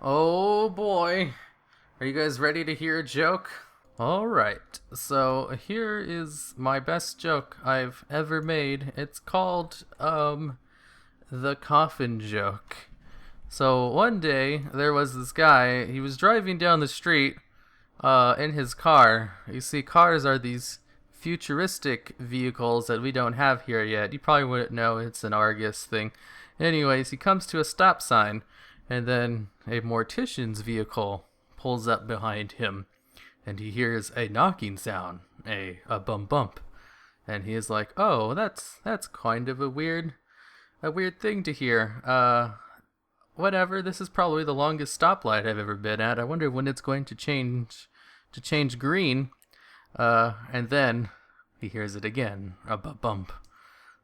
Oh boy. Are you guys ready to hear a joke? Alright, so here is my best joke I've ever made. It's called, the Coffin joke. So one day, there was this guy, he was driving down the street, in his car. You see, cars are these futuristic vehicles that we don't have here yet. You probably wouldn't know, it's an Argus thing. Anyways, he comes to a stop sign, and then a mortician's vehicle pulls up behind him, and he hears a knocking sound, a bump bump, and he is like, "Oh, that's kind of a weird thing to hear. Whatever. This is probably the longest stoplight I've ever been at. I wonder when it's going to change green." And then he hears it again, a bump bump.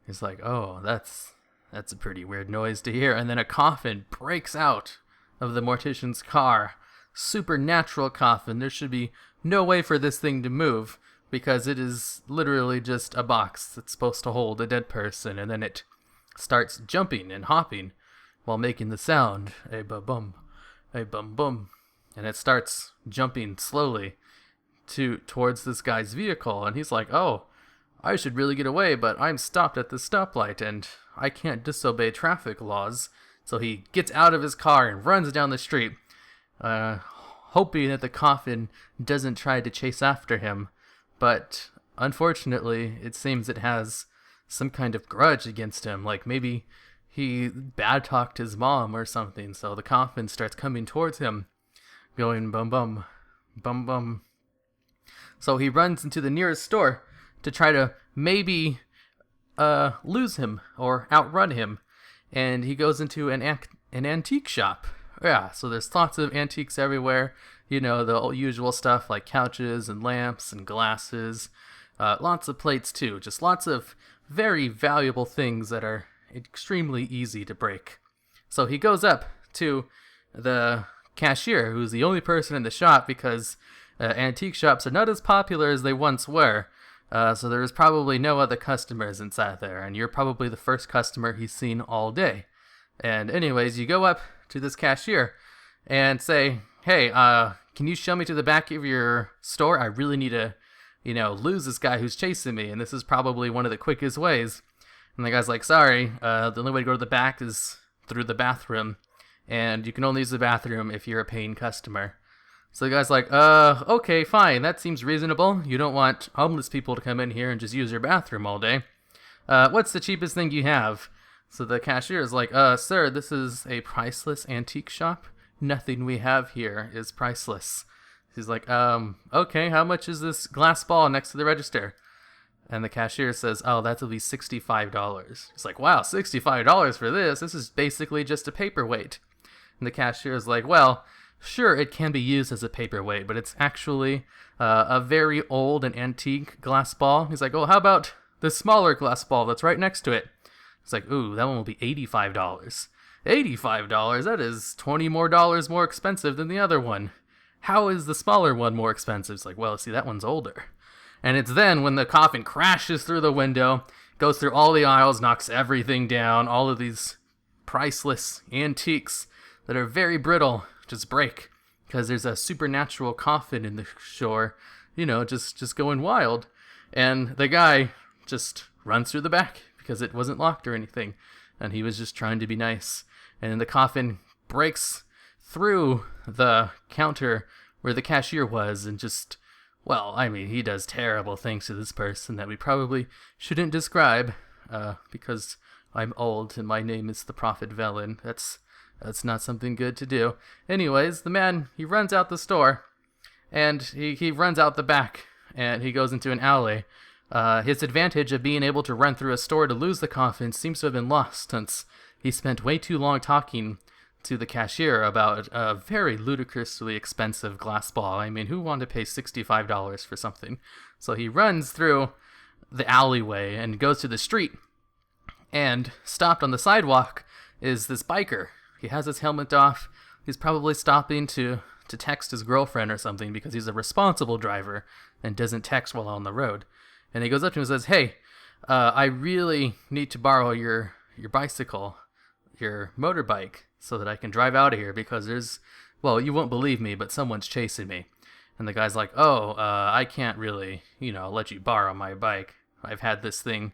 He's like, "Oh, that's a pretty weird noise to hear." And then a coffin breaks out of the mortician's car. Supernatural coffin. There should be no way for this thing to move because it is literally just a box that's supposed to hold a dead person, and then it starts jumping and hopping while making the sound, a bum a bum bum, and it starts jumping slowly towards this guy's vehicle, and he's like, "Oh, I should really get away, but I'm stopped at this stoplight and I can't disobey traffic laws." So he gets out of his car and runs down the street, hoping that the coffin doesn't try to chase after him. But unfortunately, it seems it has some kind of grudge against him. Like maybe he bad talked his mom or something. So the coffin starts coming towards him, going bum bum, bum bum. So he runs into the nearest store to try to maybe lose him or outrun him. And he goes into an antique shop. Yeah, so there's lots of antiques everywhere. You know, the usual stuff like couches and lamps and glasses. Lots of plates too. Just lots of very valuable things that are extremely easy to break. So he goes up to the cashier, who's the only person in the shop because antique shops are not as popular as they once were. So there's probably no other customers inside there, and you're probably the first customer he's seen all day. And anyways, you go up to this cashier and say, "Hey, can you show me to the back of your store? I really need to, lose this guy who's chasing me, and this is probably one of the quickest ways." And the guy's like, "Sorry, the only way to go to the back is through the bathroom, and you can only use the bathroom if you're a paying customer." So the guy's like, "Okay, fine, that seems reasonable. You don't want homeless people to come in here and just use your bathroom all day. What's the cheapest thing you have?" So the cashier is like, "Sir, this is a priceless antique shop. Nothing we have here is priceless." He's like, "Okay, how much is this glass ball next to the register?" And the cashier says, "Oh, that'll be $65. He's like, "Wow, $65 for this? This is basically just a paperweight." And the cashier is like, "Well, sure, it can be used as a paperweight, but it's actually a very old and antique glass ball." He's like, "Oh, how about the smaller glass ball that's right next to it?" It's like, "Ooh, that one will be $85. $85? That is $20 more expensive than the other one. How is the smaller one more expensive?" It's like, "Well, see, that one's older." And it's then when the coffin crashes through the window, goes through all the aisles, knocks everything down, all of these priceless antiques that are very brittle just break because there's a supernatural coffin in the shore, just going wild. And the guy just runs through the back because it wasn't locked or anything, and he was just trying to be nice. And then the coffin breaks through the counter where the cashier was and just, well, I mean, he does terrible things to this person that we probably shouldn't describe because I'm old and my name is the Prophet Velen. That's not something good to do. Anyways, the man, he runs out the store, and he runs out the back, and he goes into an alley. His advantage of being able to run through a store to lose the coffin seems to have been lost since he spent way too long talking to the cashier about a very ludicrously expensive glass ball. I mean, who wanted to pay $65 for something? So he runs through the alleyway and goes to the street, and stopped on the sidewalk is this biker. He has his helmet off. He's probably stopping to text his girlfriend or something because he's a responsible driver and doesn't text while on the road. And he goes up to him and says, "Hey, I really need to borrow your bicycle, your motorbike, so that I can drive out of here because there's well, you won't believe me, but someone's chasing me. And the guy's like, oh, I can't really, let you borrow my bike. I've had this thing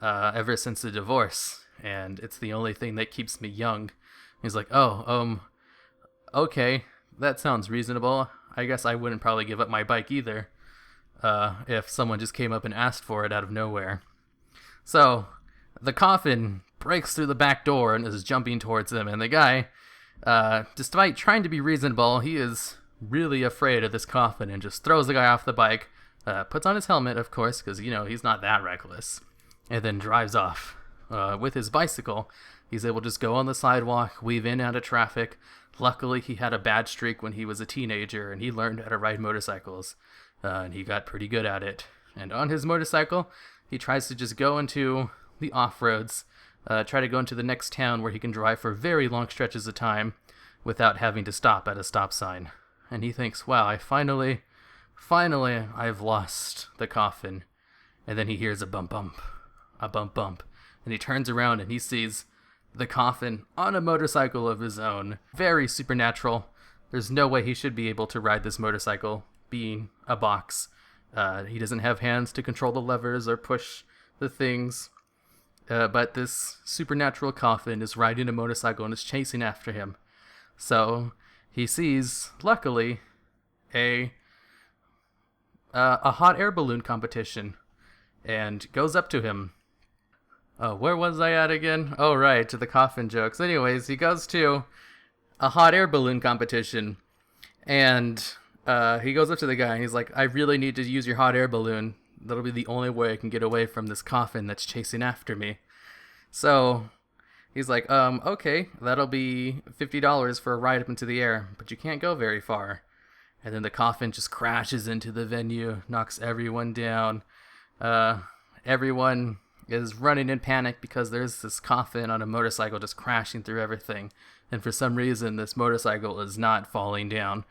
ever since the divorce, and it's the only thing that keeps me young. He's like, oh, okay, that sounds reasonable. I guess I wouldn't probably give up my bike either if someone just came up and asked for it out of nowhere. So the Coffin breaks through the back door and is jumping towards him, and the guy, despite trying to be reasonable, he is really afraid of this Coffin and just throws the guy off the bike, puts on his helmet, of course, because, he's not that reckless, and then drives off. With his bicycle, he's able to just go on the sidewalk, weave in and out of traffic. Luckily, he had a bad streak when he was a teenager, and he learned how to ride motorcycles, and he got pretty good at it. And on his motorcycle, he tries to just go into the off-roads, try to go into the next town where he can drive for very long stretches of time without having to stop at a stop sign. And he thinks, wow, finally, I've lost the Coffin. And then he hears a bump, and he turns around and he sees the Coffin on a motorcycle of his own. Very supernatural. There's no way he should be able to ride this motorcycle, being a box. He doesn't have hands to control the levers or push the things. But this supernatural Coffin is riding a motorcycle and is chasing after him. So he sees, luckily, a hot air balloon competition and goes up to him. Where was I at again? Oh, right, to the Coffin jokes. Anyways, he goes to a hot air balloon competition, and he goes up to the guy, and he's like, I really need to use your hot air balloon. That'll be the only way I can get away from this Coffin that's chasing after me. So he's like, okay, that'll be $50 for a ride up into the air, but you can't go very far. And then the Coffin just crashes into the venue, knocks everyone down. Everyone is running in panic because there's this Coffin on a motorcycle just crashing through everything. And for some reason, this motorcycle is not falling down.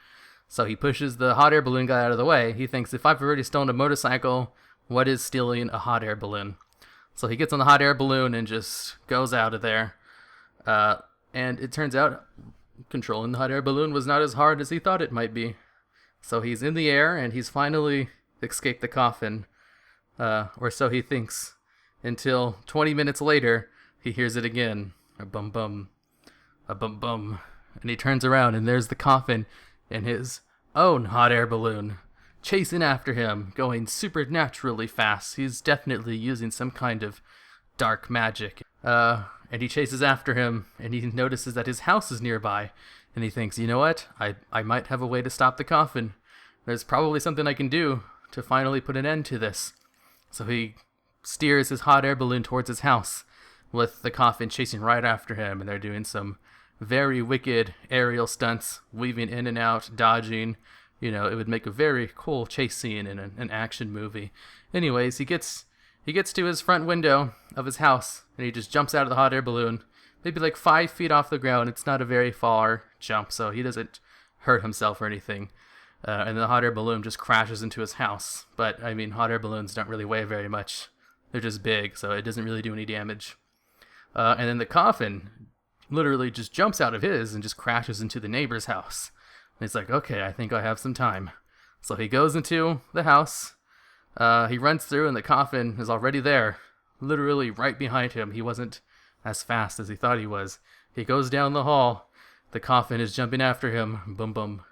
So he pushes the hot air balloon guy out of the way. He thinks, if I've already stolen a motorcycle, what is stealing a hot air balloon? So he gets on the hot air balloon and just goes out of there. And it turns out controlling the hot air balloon was not as hard as he thought it might be. So he's in the air and he's finally escaped the Coffin. Or so he thinks. Until 20 minutes later, he hears it again. A bum bum. A bum bum. And he turns around and there's the Coffin in his own hot air balloon, chasing after him, going supernaturally fast. He's definitely using some kind of dark magic. And he chases after him, and he notices that his house is nearby. And he thinks, you know what? I might have a way to stop the Coffin. There's probably something I can do to finally put an end to this. So he steers his hot air balloon towards his house, with the Coffin chasing right after him, and they're doing some very wicked aerial stunts, weaving in and out, dodging. It would make a very cool chase scene in an action movie. Anyways, he gets to his front window of his house, and he just jumps out of the hot air balloon, maybe like 5 feet off the ground. It's not a very far jump, so he doesn't hurt himself or anything. And the hot air balloon just crashes into his house. But, hot air balloons don't really weigh very much. They're just big, so it doesn't really do any damage. And then the Coffin literally just jumps out of his and just crashes into the neighbor's house. And he's like, okay, I think I have some time. So he goes into the house. He runs through, and the Coffin is already there, literally right behind him. He wasn't as fast as he thought he was. He goes down the hall. The Coffin is jumping after him. Bum, bum,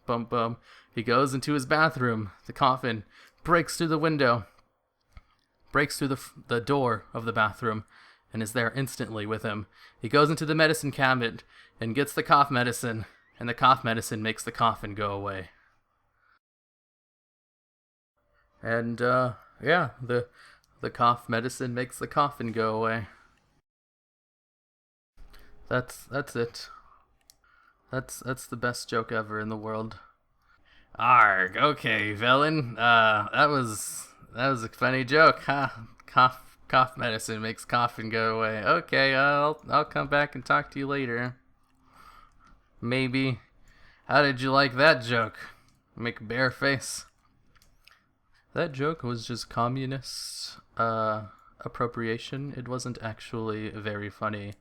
bum, bum. He goes into his bathroom. The Coffin breaks through the window, breaks through the door of the bathroom, and is there instantly with him. He goes into the medicine cabinet and gets the cough medicine, and the cough medicine makes the Coffin go away. And, yeah, the cough medicine makes the Coffin go away. That's it. That's the best joke ever in the world. Arg, okay, villain. That was a funny joke, huh? Cough medicine makes Coffin go away. Okay, I'll come back and talk to you later. Maybe. How did you like that joke? Make a bear face. That joke was just communist appropriation. It wasn't actually very funny.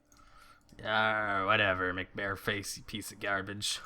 Whatever, make bear face, you piece of garbage.